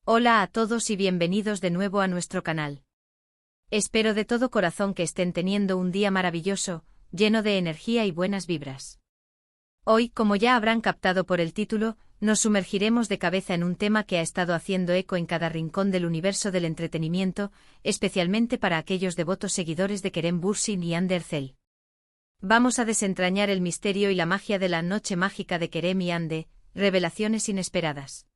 Hola a todos y bienvenidos de nuevo a nuestro canal. Espero de todo corazón que estén teniendo un día maravilloso, lleno de energía y buenas vibras. Hoy, como ya habrán captado por el título, nos sumergiremos de cabeza en un tema que ha estado haciendo eco en cada rincón del universo del entretenimiento, especialmente para aquellos devotos seguidores de Kerem Bürsin y Hande Erçel. Vamos a desentrañar el misterio y la magia de la noche mágica de Kerem y Hande, revelaciones inesperadas.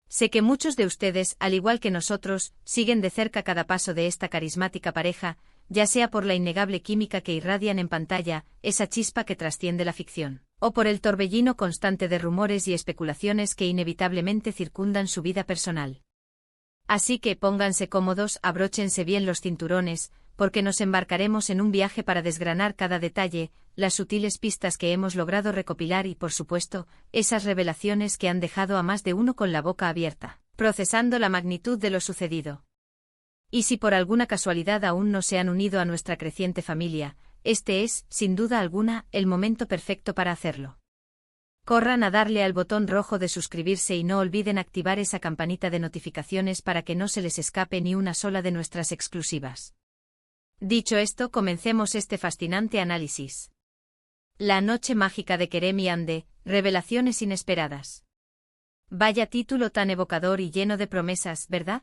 Sé que muchos de ustedes, al igual que nosotros, siguen de cerca cada paso de esta carismática pareja, ya sea por la innegable química que irradian en pantalla, esa chispa que trasciende la ficción, o por el torbellino constante de rumores y especulaciones que inevitablemente circundan su vida personal. Así que pónganse cómodos, abróchense bien los cinturones, porque nos embarcaremos en un viaje para desgranar cada detalle, las sutiles pistas que hemos logrado recopilar y, por supuesto, esas revelaciones que han dejado a más de uno con la boca abierta, procesando la magnitud de lo sucedido. Y si por alguna casualidad aún no se han unido a nuestra creciente familia, este es, sin duda alguna, el momento perfecto para hacerlo. Corran a darle al botón rojo de suscribirse y no olviden activar esa campanita de notificaciones para que no se les escape ni una sola de nuestras exclusivas. Dicho esto, comencemos este fascinante análisis. La noche mágica de Kerem y Hande, revelaciones inesperadas. Vaya título tan evocador y lleno de promesas, ¿verdad?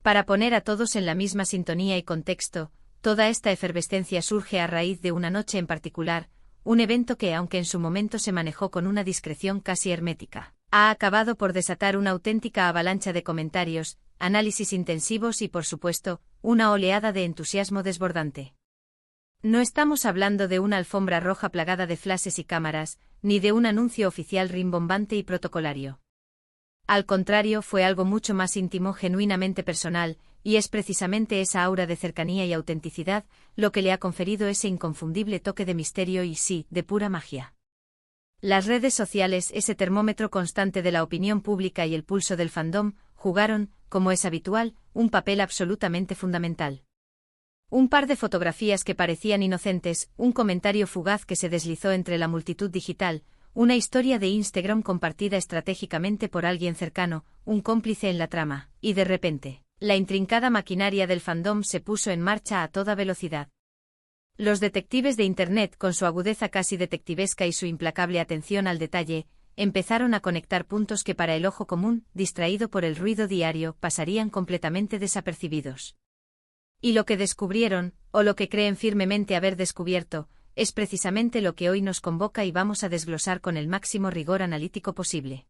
Para poner a todos en la misma sintonía y contexto, toda esta efervescencia surge a raíz de una noche en particular, un evento que, aunque en su momento se manejó con una discreción casi hermética, ha acabado por desatar una auténtica avalancha de comentarios, análisis intensivos y, por supuesto, una oleada de entusiasmo desbordante. No estamos hablando de una alfombra roja plagada de flashes y cámaras, ni de un anuncio oficial rimbombante y protocolario. Al contrario, fue algo mucho más íntimo, genuinamente personal, y es precisamente esa aura de cercanía y autenticidad lo que le ha conferido ese inconfundible toque de misterio y, sí, de pura magia. Las redes sociales, ese termómetro constante de la opinión pública y el pulso del fandom, jugaron, como es habitual, un papel absolutamente fundamental. Un par de fotografías que parecían inocentes, un comentario fugaz que se deslizó entre la multitud digital, una historia de Instagram compartida estratégicamente por alguien cercano, un cómplice en la trama, y de repente, la intrincada maquinaria del fandom se puso en marcha a toda velocidad. Los detectives de Internet, con su agudeza casi detectivesca y su implacable atención al detalle, empezaron a conectar puntos que para el ojo común, distraído por el ruido diario, pasarían completamente desapercibidos. Y lo que descubrieron, o lo que creen firmemente haber descubierto, es precisamente lo que hoy nos convoca y vamos a desglosar con el máximo rigor analítico posible.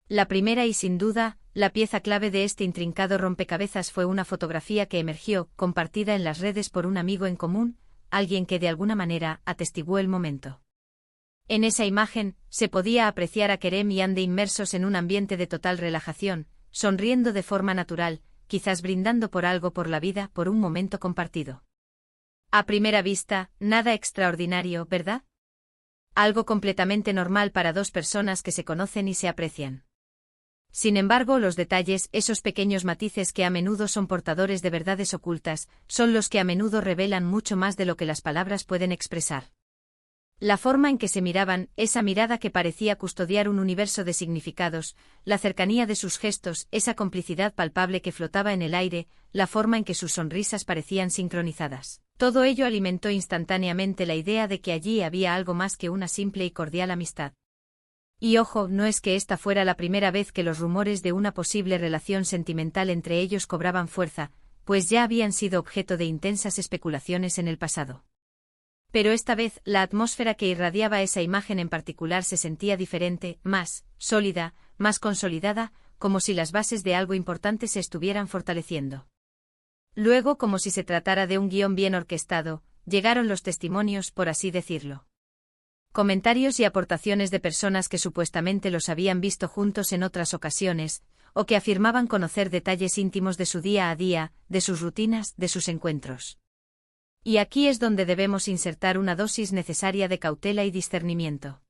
La primera y sin duda, la pieza clave de este intrincado rompecabezas fue una fotografía que emergió, compartida en las redes por un amigo en común, alguien que de alguna manera atestiguó el momento. En esa imagen, se podía apreciar a Kerem y Hande inmersos en un ambiente de total relajación, sonriendo de forma natural, quizás brindando por algo por la vida, por un momento compartido. A primera vista, nada extraordinario, ¿verdad? Algo completamente normal para dos personas que se conocen y se aprecian. Sin embargo, los detalles, esos pequeños matices que a menudo son portadores de verdades ocultas, son los que a menudo revelan mucho más de lo que las palabras pueden expresar. La forma en que se miraban, esa mirada que parecía custodiar un universo de significados, la cercanía de sus gestos, esa complicidad palpable que flotaba en el aire, la forma en que sus sonrisas parecían sincronizadas. Todo ello alimentó instantáneamente la idea de que allí había algo más que una simple y cordial amistad. Y ojo, no es que esta fuera la primera vez que los rumores de una posible relación sentimental entre ellos cobraban fuerza, pues ya habían sido objeto de intensas especulaciones en el pasado. Pero esta vez, la atmósfera que irradiaba esa imagen en particular se sentía diferente, más sólida, más consolidada, como si las bases de algo importante se estuvieran fortaleciendo. Luego, como si se tratara de un guión bien orquestado, llegaron los testimonios, por así decirlo. Comentarios y aportaciones de personas que supuestamente los habían visto juntos en otras ocasiones, o que afirmaban conocer detalles íntimos de su día a día, de sus rutinas, de sus encuentros. Y aquí es donde debemos insertar una dosis necesaria de cautela y discernimiento.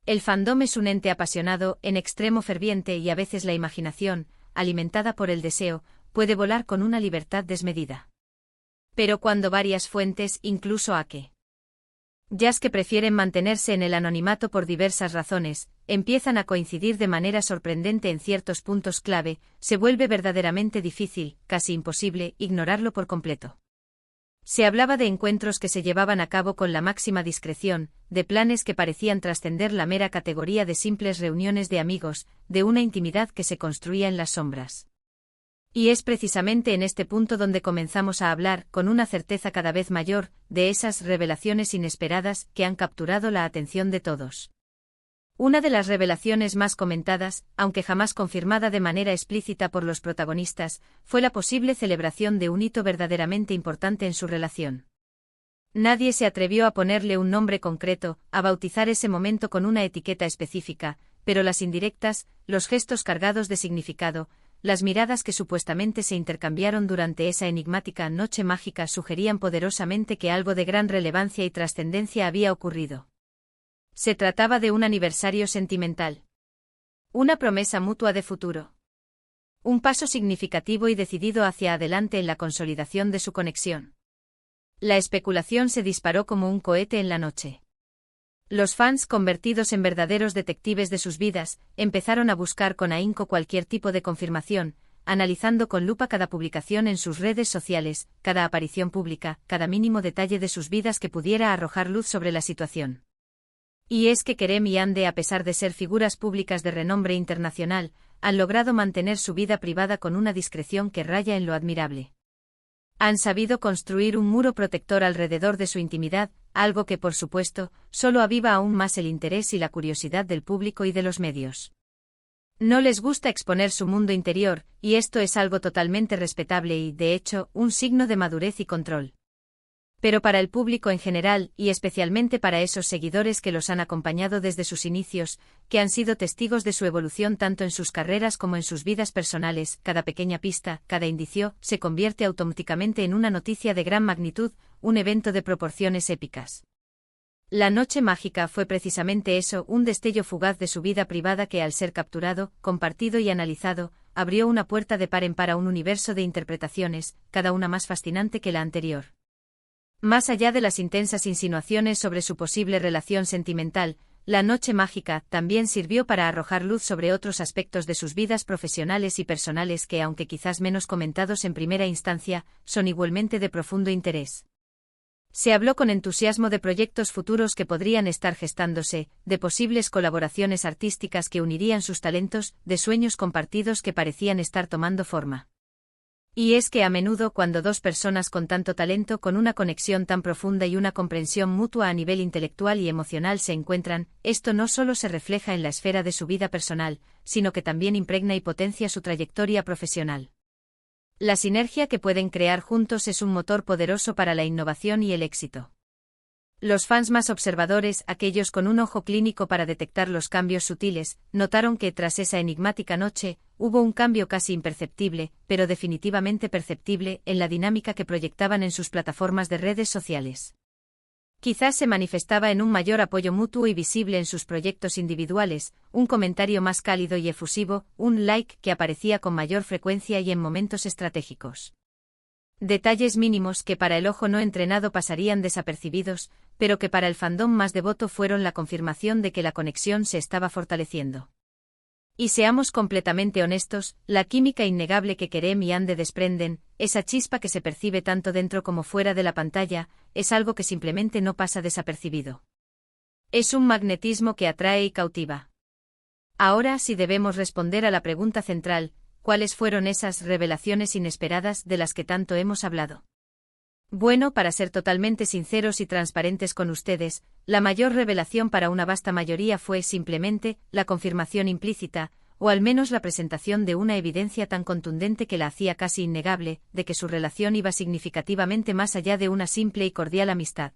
El fandom es un ente apasionado, en extremo ferviente y a veces la imaginación, alimentada por el deseo, puede volar con una libertad desmedida. Pero cuando varias fuentes, incluso que prefieren mantenerse en el anonimato por diversas razones, empiezan a coincidir de manera sorprendente en ciertos puntos clave, se vuelve verdaderamente difícil, casi imposible, ignorarlo por completo. Se hablaba de encuentros que se llevaban a cabo con la máxima discreción, de planes que parecían trascender la mera categoría de simples reuniones de amigos, de una intimidad que se construía en las sombras. Y es precisamente en este punto donde comenzamos a hablar, con una certeza cada vez mayor, de esas revelaciones inesperadas que han capturado la atención de todos. Una de las revelaciones más comentadas, aunque jamás confirmada de manera explícita por los protagonistas, fue la posible celebración de un hito verdaderamente importante en su relación. Nadie se atrevió a ponerle un nombre concreto, a bautizar ese momento con una etiqueta específica, pero las indirectas, los gestos cargados de significado, las miradas que supuestamente se intercambiaron durante esa enigmática noche mágica sugerían poderosamente que algo de gran relevancia y trascendencia había ocurrido. Se trataba de un aniversario sentimental. Una promesa mutua de futuro. Un paso significativo y decidido hacia adelante en la consolidación de su conexión. La especulación se disparó como un cohete en la noche. Los fans, convertidos en verdaderos detectives de sus vidas, empezaron a buscar con ahínco cualquier tipo de confirmación, analizando con lupa cada publicación en sus redes sociales, cada aparición pública, cada mínimo detalle de sus vidas que pudiera arrojar luz sobre la situación. Y es que Kerem y Hande, a pesar de ser figuras públicas de renombre internacional, han logrado mantener su vida privada con una discreción que raya en lo admirable. Han sabido construir un muro protector alrededor de su intimidad, algo que, por supuesto, solo aviva aún más el interés y la curiosidad del público y de los medios. No les gusta exponer su mundo interior, y esto es algo totalmente respetable y, de hecho, un signo de madurez y control. Pero para el público en general, y especialmente para esos seguidores que los han acompañado desde sus inicios, que han sido testigos de su evolución tanto en sus carreras como en sus vidas personales, cada pequeña pista, cada indicio, se convierte automáticamente en una noticia de gran magnitud, un evento de proporciones épicas. La noche mágica fue precisamente eso, un destello fugaz de su vida privada que, al ser capturado, compartido y analizado, abrió una puerta de par en par a un universo de interpretaciones, cada una más fascinante que la anterior. Más allá de las intensas insinuaciones sobre su posible relación sentimental, la noche mágica también sirvió para arrojar luz sobre otros aspectos de sus vidas profesionales y personales que, aunque quizás menos comentados en primera instancia, son igualmente de profundo interés. Se habló con entusiasmo de proyectos futuros que podrían estar gestándose, de posibles colaboraciones artísticas que unirían sus talentos, de sueños compartidos que parecían estar tomando forma. Y es que a menudo cuando dos personas con tanto talento, con una conexión tan profunda y una comprensión mutua a nivel intelectual y emocional se encuentran, esto no solo se refleja en la esfera de su vida personal, sino que también impregna y potencia su trayectoria profesional. La sinergia que pueden crear juntos es un motor poderoso para la innovación y el éxito. Los fans más observadores, aquellos con un ojo clínico para detectar los cambios sutiles, notaron que tras esa enigmática noche, hubo un cambio casi imperceptible, pero definitivamente perceptible, en la dinámica que proyectaban en sus plataformas de redes sociales. Quizás se manifestaba en un mayor apoyo mutuo y visible en sus proyectos individuales, un comentario más cálido y efusivo, un like que aparecía con mayor frecuencia y en momentos estratégicos. Detalles mínimos que para el ojo no entrenado pasarían desapercibidos, pero que para el fandom más devoto fueron la confirmación de que la conexión se estaba fortaleciendo. Y seamos completamente honestos, la química innegable que Kerem y Hande desprenden, esa chispa que se percibe tanto dentro como fuera de la pantalla, es algo que simplemente no pasa desapercibido. Es un magnetismo que atrae y cautiva. Ahora sí debemos responder a la pregunta central: ¿cuáles fueron esas revelaciones inesperadas de las que tanto hemos hablado? Bueno, para ser totalmente sinceros y transparentes con ustedes, la mayor revelación para una vasta mayoría fue simplemente la confirmación implícita, o al menos la presentación de una evidencia tan contundente que la hacía casi innegable, de que su relación iba significativamente más allá de una simple y cordial amistad.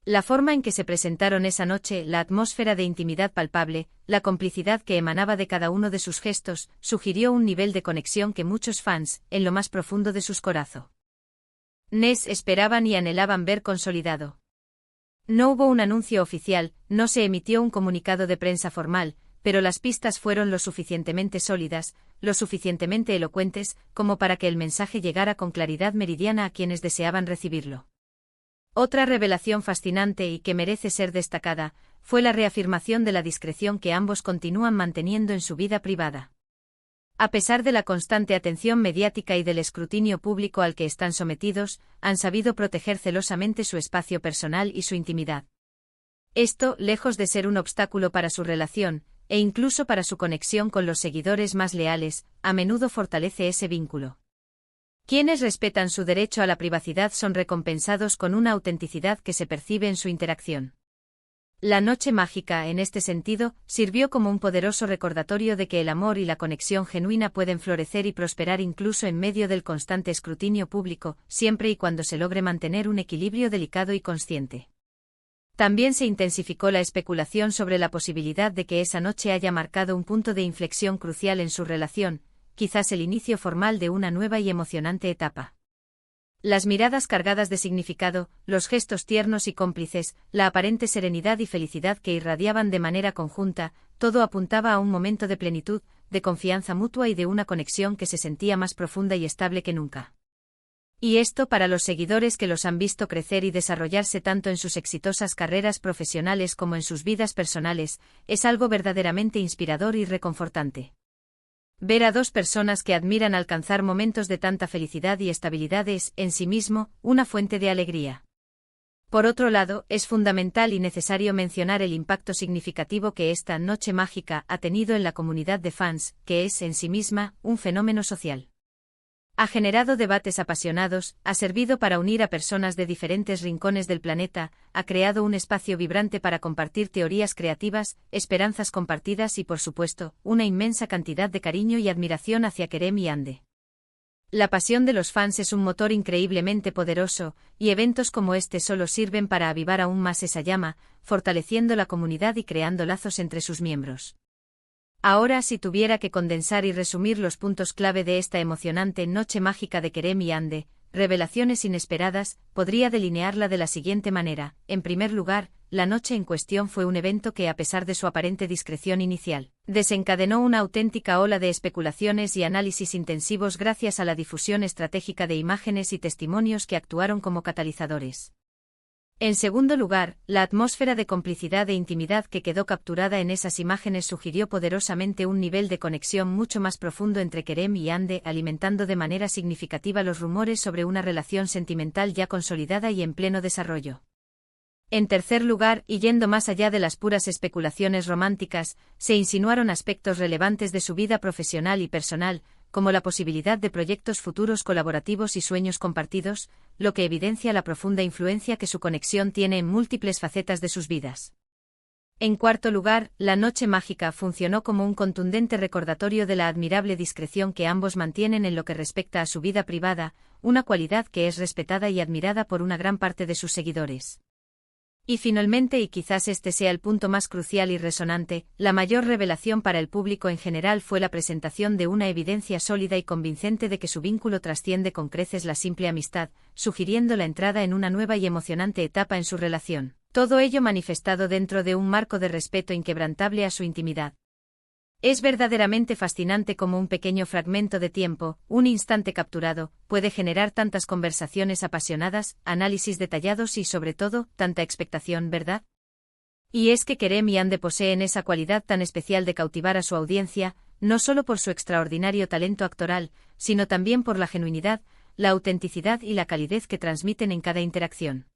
La forma en que se presentaron esa noche, la atmósfera de intimidad palpable, la complicidad que emanaba de cada uno de sus gestos, sugirió un nivel de conexión que muchos fans, en lo más profundo de sus corazones, esperaban y anhelaban ver consolidado. No hubo un anuncio oficial, no se emitió un comunicado de prensa formal, pero las pistas fueron lo suficientemente sólidas, lo suficientemente elocuentes, como para que el mensaje llegara con claridad meridiana a quienes deseaban recibirlo. Otra revelación fascinante y que merece ser destacada, fue la reafirmación de la discreción que ambos continúan manteniendo en su vida privada. A pesar de la constante atención mediática y del escrutinio público al que están sometidos, han sabido proteger celosamente su espacio personal y su intimidad. Esto, lejos de ser un obstáculo para su relación, e incluso para su conexión con los seguidores más leales, a menudo fortalece ese vínculo. Quienes respetan su derecho a la privacidad son recompensados con una autenticidad que se percibe en su interacción. La noche mágica, en este sentido, sirvió como un poderoso recordatorio de que el amor y la conexión genuina pueden florecer y prosperar incluso en medio del constante escrutinio público, siempre y cuando se logre mantener un equilibrio delicado y consciente. También se intensificó la especulación sobre la posibilidad de que esa noche haya marcado un punto de inflexión crucial en su relación, quizás el inicio formal de una nueva y emocionante etapa. Las miradas cargadas de significado, los gestos tiernos y cómplices, la aparente serenidad y felicidad que irradiaban de manera conjunta, todo apuntaba a un momento de plenitud, de confianza mutua y de una conexión que se sentía más profunda y estable que nunca. Y esto para los seguidores que los han visto crecer y desarrollarse tanto en sus exitosas carreras profesionales como en sus vidas personales, es algo verdaderamente inspirador y reconfortante. Ver a dos personas que admiran alcanzar momentos de tanta felicidad y estabilidad es, en sí mismo, una fuente de alegría. Por otro lado, es fundamental y necesario mencionar el impacto significativo que esta noche mágica ha tenido en la comunidad de fans, que es, en sí misma, un fenómeno social. Ha generado debates apasionados, ha servido para unir a personas de diferentes rincones del planeta, ha creado un espacio vibrante para compartir teorías creativas, esperanzas compartidas y, por supuesto, una inmensa cantidad de cariño y admiración hacia Kerem y Hande. La pasión de los fans es un motor increíblemente poderoso, y eventos como este solo sirven para avivar aún más esa llama, fortaleciendo la comunidad y creando lazos entre sus miembros. Ahora, si tuviera que condensar y resumir los puntos clave de esta emocionante noche mágica de Kerem y Hande, revelaciones inesperadas, podría delinearla de la siguiente manera. En primer lugar, la noche en cuestión fue un evento que, a pesar de su aparente discreción inicial, desencadenó una auténtica ola de especulaciones y análisis intensivos gracias a la difusión estratégica de imágenes y testimonios que actuaron como catalizadores. En segundo lugar, la atmósfera de complicidad e intimidad que quedó capturada en esas imágenes sugirió poderosamente un nivel de conexión mucho más profundo entre Kerem y Hande, alimentando de manera significativa los rumores sobre una relación sentimental ya consolidada y en pleno desarrollo. En tercer lugar, y yendo más allá de las puras especulaciones románticas, se insinuaron aspectos relevantes de su vida profesional y personal, como la posibilidad de proyectos futuros colaborativos y sueños compartidos, lo que evidencia la profunda influencia que su conexión tiene en múltiples facetas de sus vidas. En cuarto lugar, la noche mágica funcionó como un contundente recordatorio de la admirable discreción que ambos mantienen en lo que respecta a su vida privada, una cualidad que es respetada y admirada por una gran parte de sus seguidores. Y finalmente, y quizás este sea el punto más crucial y resonante, la mayor revelación para el público en general fue la presentación de una evidencia sólida y convincente de que su vínculo trasciende con creces la simple amistad, sugiriendo la entrada en una nueva y emocionante etapa en su relación. Todo ello manifestado dentro de un marco de respeto inquebrantable a su intimidad. Es verdaderamente fascinante cómo un pequeño fragmento de tiempo, un instante capturado, puede generar tantas conversaciones apasionadas, análisis detallados y, sobre todo, tanta expectación, ¿verdad? Y es que Kerem y Hande poseen esa cualidad tan especial de cautivar a su audiencia, no solo por su extraordinario talento actoral, sino también por la genuinidad, la autenticidad y la calidez que transmiten en cada interacción.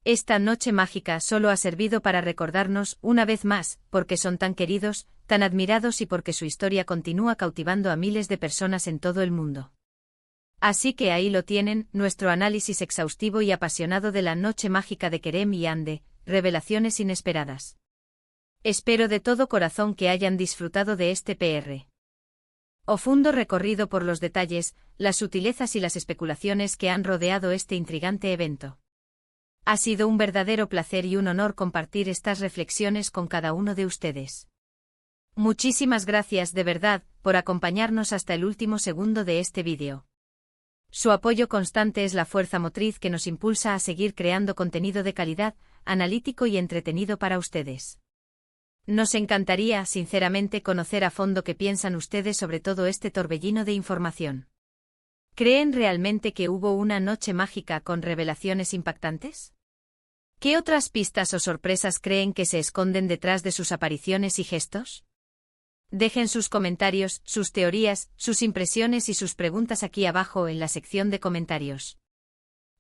Esta noche mágica solo ha servido para recordarnos, una vez más, por qué son tan queridos, tan admirados y porque su historia continúa cautivando a miles de personas en todo el mundo. Así que ahí lo tienen, nuestro análisis exhaustivo y apasionado de la noche mágica de Kerem y Hande, revelaciones inesperadas. Espero de todo corazón que hayan disfrutado de este profundo recorrido por los detalles, las sutilezas y las especulaciones que han rodeado este intrigante evento. Ha sido un verdadero placer y un honor compartir estas reflexiones con cada uno de ustedes. Muchísimas gracias de verdad por acompañarnos hasta el último segundo de este vídeo. Su apoyo constante es la fuerza motriz que nos impulsa a seguir creando contenido de calidad, analítico y entretenido para ustedes. Nos encantaría, sinceramente, conocer a fondo qué piensan ustedes sobre todo este torbellino de información. ¿Creen realmente que hubo una noche mágica con revelaciones impactantes? ¿Qué otras pistas o sorpresas creen que se esconden detrás de sus apariciones y gestos? Dejen sus comentarios, sus teorías, sus impresiones y sus preguntas aquí abajo en la sección de comentarios.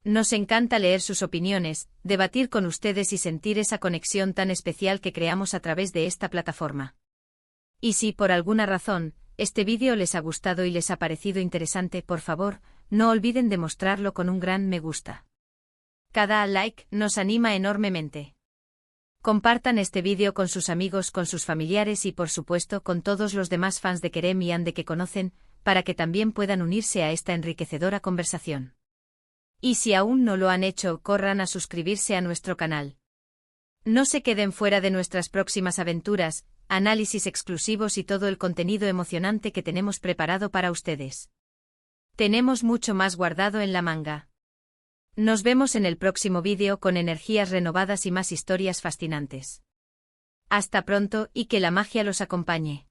Nos encanta leer sus opiniones, debatir con ustedes y sentir esa conexión tan especial que creamos a través de esta plataforma. Y si por alguna razón, este vídeo les ha gustado y les ha parecido interesante, por favor, no olviden de mostrarlo con un gran me gusta. Cada like nos anima enormemente. Compartan este vídeo con sus amigos, con sus familiares y por supuesto con todos los demás fans de Kerem y Ande que conocen, para que también puedan unirse a esta enriquecedora conversación. Y si aún no lo han hecho, corran a suscribirse a nuestro canal. No se queden fuera de nuestras próximas aventuras, análisis exclusivos y todo el contenido emocionante que tenemos preparado para ustedes. Tenemos mucho más guardado en la manga. Nos vemos en el próximo vídeo con energías renovadas y más historias fascinantes. Hasta pronto y que la magia los acompañe.